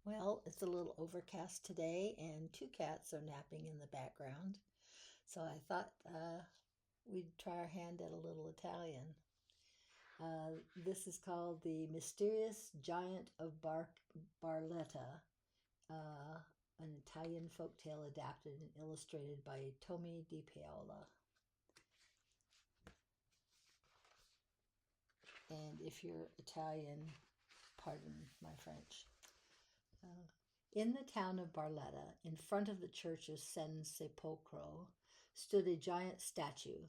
Well, it's a little overcast today, and two cats are napping in the background. So I thought we'd try our hand at a little Italian. This is called The Mysterious Giant of Barletta, uh, an Italian folktale adapted and illustrated by Tomie DePaola. And if you're Italian, pardon my French. In the town of Barletta, in front of the church of San Sepolcro, stood a giant statue.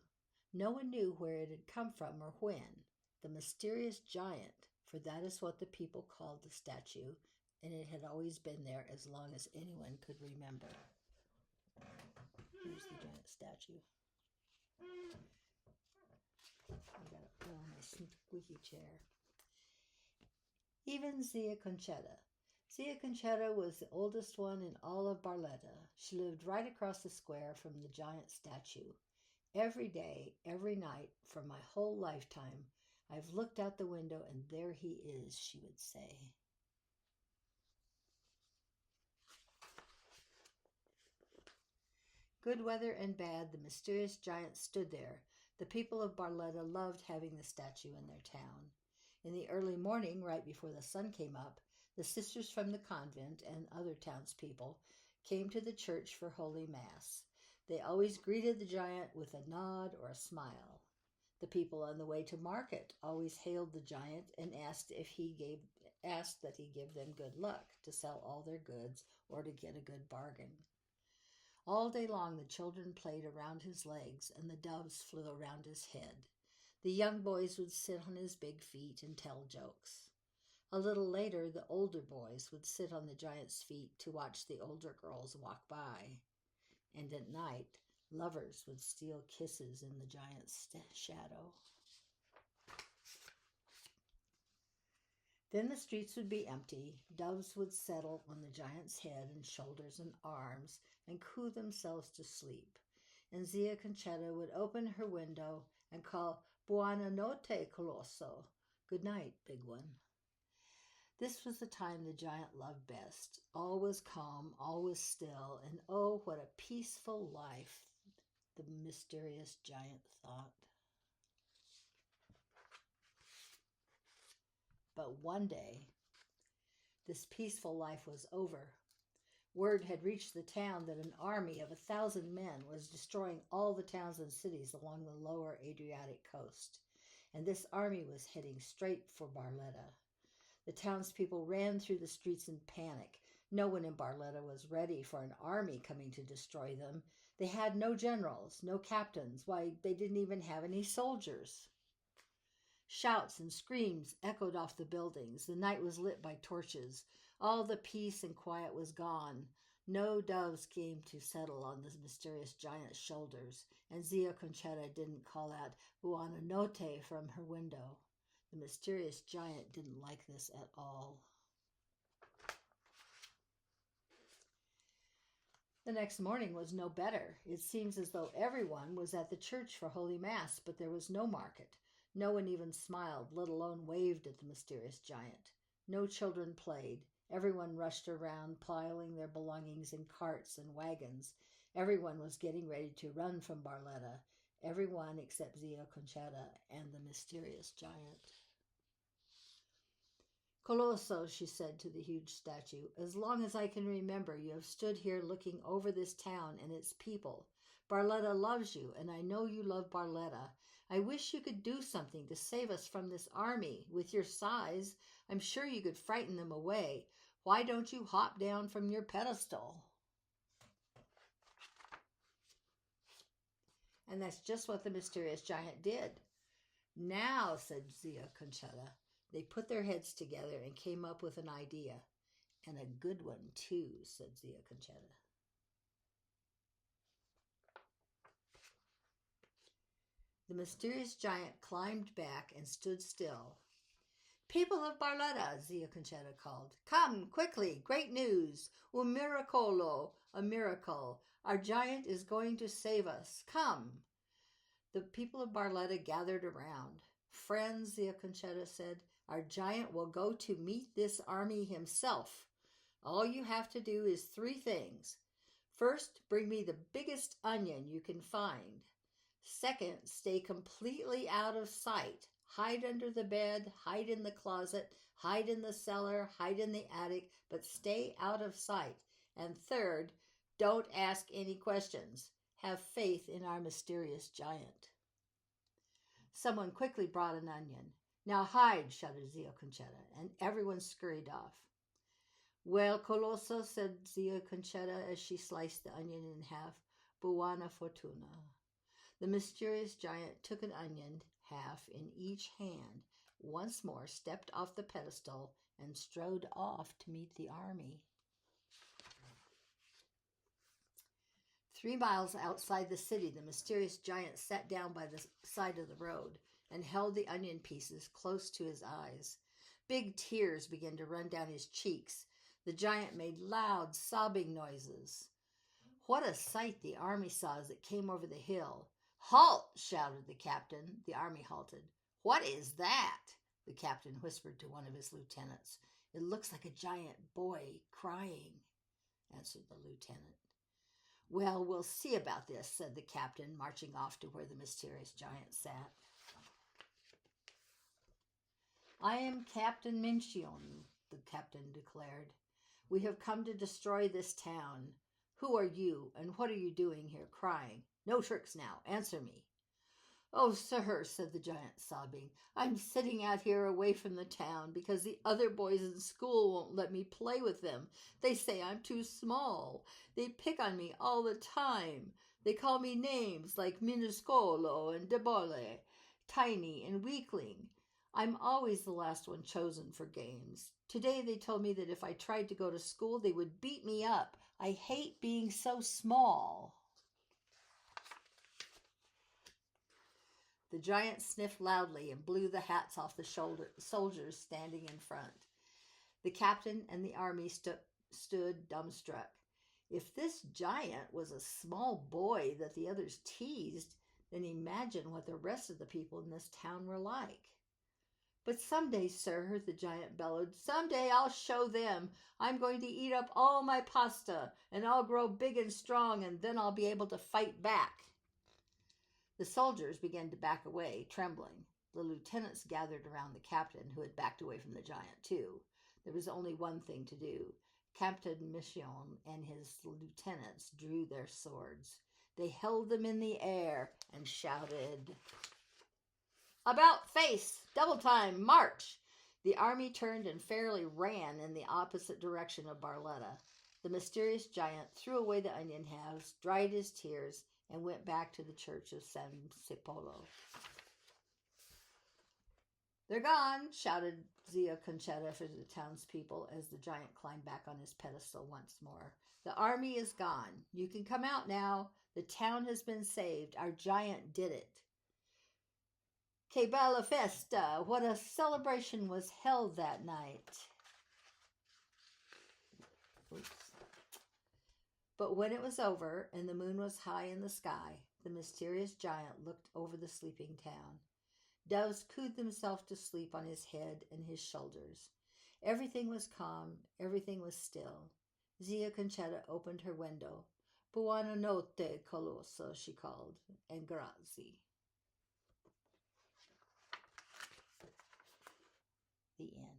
No one knew where it had come from or when. The mysterious giant, for that is what the people called the statue, and it had always been there as long as anyone could remember. Here's the giant statue. I gotta put on my squeaky chair. Even Zia Conchetta. Zia Conchetta was the oldest one in all of Barletta. She lived right across the square from the giant statue. Every day, every night, for my whole lifetime, I've looked out the window and there he is, she would say. Good weather and bad, the mysterious giant stood there. The people of Barletta loved having the statue in their town. In the early morning, right before the sun came up, the sisters from the convent and other townspeople came to the church for Holy Mass. They always greeted the giant with a nod or a smile. The people on the way to market always hailed the giant and asked that he give them good luck to sell all their goods or to get a good bargain. All day long the children played around his legs and the doves flew around his head. The young boys would sit on his big feet and tell jokes. A little later, the older boys would sit on the giant's feet to watch the older girls walk by. And at night, lovers would steal kisses in the giant's shadow. Then the streets would be empty. Doves would settle on the giant's head and shoulders and arms and coo themselves to sleep. And Zia Conchetta would open her window and call, "Buona notte, Colosso." Good night, big one. This was the time the giant loved best. All was calm, all was still, and oh, what a peaceful life, the mysterious giant thought. But one day, this peaceful life was over. Word had reached the town that an army of 1,000 men was destroying all the towns and cities along the lower Adriatic coast, and this army was heading straight for Barletta. The townspeople ran through the streets in panic. No one in Barletta was ready for an army coming to destroy them. They had no generals, no captains. Why, they didn't even have any soldiers. Shouts and screams echoed off the buildings. The night was lit by torches. All the peace and quiet was gone. No doves came to settle on the mysterious giant's shoulders, and Zia Conchetta didn't call out "Buona notte" from her window. The mysterious giant didn't like this at all. The next morning was no better. It seems as though everyone was at the church for Holy Mass, but there was no market. No one even smiled, let alone waved at the mysterious giant. No children played. Everyone rushed around, piling their belongings in carts and wagons. Everyone was getting ready to run from Barletta. Everyone except Zia Conchetta and the mysterious giant. "Colosso," she said to the huge statue, "as long as I can remember, you have stood here looking over this town and its people. Barletta loves you, and I know you love Barletta. I wish you could do something to save us from this army. With your size, I'm sure you could frighten them away. Why don't you hop down from your pedestal?" And that's just what the mysterious giant did. "Now," said Zia Conchetta. They put their heads together and came up with an idea. "And a good one, too," said Zia Conchetta. The mysterious giant climbed back and stood still. "People of Barletta," Zia Conchetta called. "Come, quickly, great news. Un miracolo, a miracle. Our giant is going to save us. Come." The people of Barletta gathered around. "Friends," Zia Conchetta said, "our giant will go to meet this army himself. All you have to do is 3 things. First, bring me the biggest onion you can find. Second, stay completely out of sight. Hide under the bed, hide in the closet, hide in the cellar, hide in the attic, but stay out of sight. And third, don't ask any questions. Have faith in our mysterious giant. Someone quickly brought an onion. Now hide, shouted Zia Conchetta, and everyone scurried off. Well, Colosso, said Zia Conchetta as she sliced the onion in half, buona fortuna. The mysterious giant took an onion, half in each hand, once more stepped off the pedestal, and strode off to meet the army. 3 miles outside the city, the mysterious giant sat down by the side of the road and held the onion pieces close to his eyes. Big tears began to run down his cheeks. The giant made loud, sobbing noises. What a sight the army saw as it came over the hill. Halt, shouted the captain. The army halted. What is that? The captain whispered to one of his lieutenants. It looks like a giant boy crying, answered the lieutenant. Well, we'll see about this, said the captain, marching off to where the mysterious giant sat. I am Captain Mincion, the captain declared. We have come to destroy this town. Who are you, and what are you doing here crying? No tricks now. Answer me. Oh, sir, said the giant, sobbing, I'm sitting out here away from the town because the other boys in school won't let me play with them. They say I'm too small. They pick on me all the time. They call me names like minuscolo and debole, tiny and weakling. I'm always the last one chosen for games. Today they told me that if I tried to go to school, they would beat me up. I hate being so small. The giant sniffed loudly and blew the hats off the soldiers standing in front. The captain and the army stood dumbstruck. If this giant was a small boy that the others teased, then imagine what the rest of the people in this town were like. But someday, sir, the giant bellowed, someday I'll show them. I'm going to eat up all my pasta, and I'll grow big and strong, and then I'll be able to fight back. The soldiers began to back away, trembling. The lieutenants gathered around the captain, who had backed away from the giant, too. There was only one thing to do. Captain Michon and his lieutenants drew their swords. They held them in the air and shouted, About face! Double time! March! The army turned and fairly ran in the opposite direction of Barletta. The mysterious giant threw away the onion halves, dried his tears, and went back to the church of San Sepolo. They're gone, shouted Zia Conchetta for the townspeople as the giant climbed back on his pedestal once more. The army is gone. You can come out now. The town has been saved. Our giant did it. Que bella festa! What a celebration was held that night. Oops. But when it was over and the moon was high in the sky, the mysterious giant looked over the sleeping town. Doves cooed themselves to sleep on his head and his shoulders. Everything was calm, everything was still. Zia Conchetta opened her window. Buona notte, Colosso, she called, and grazie. The end.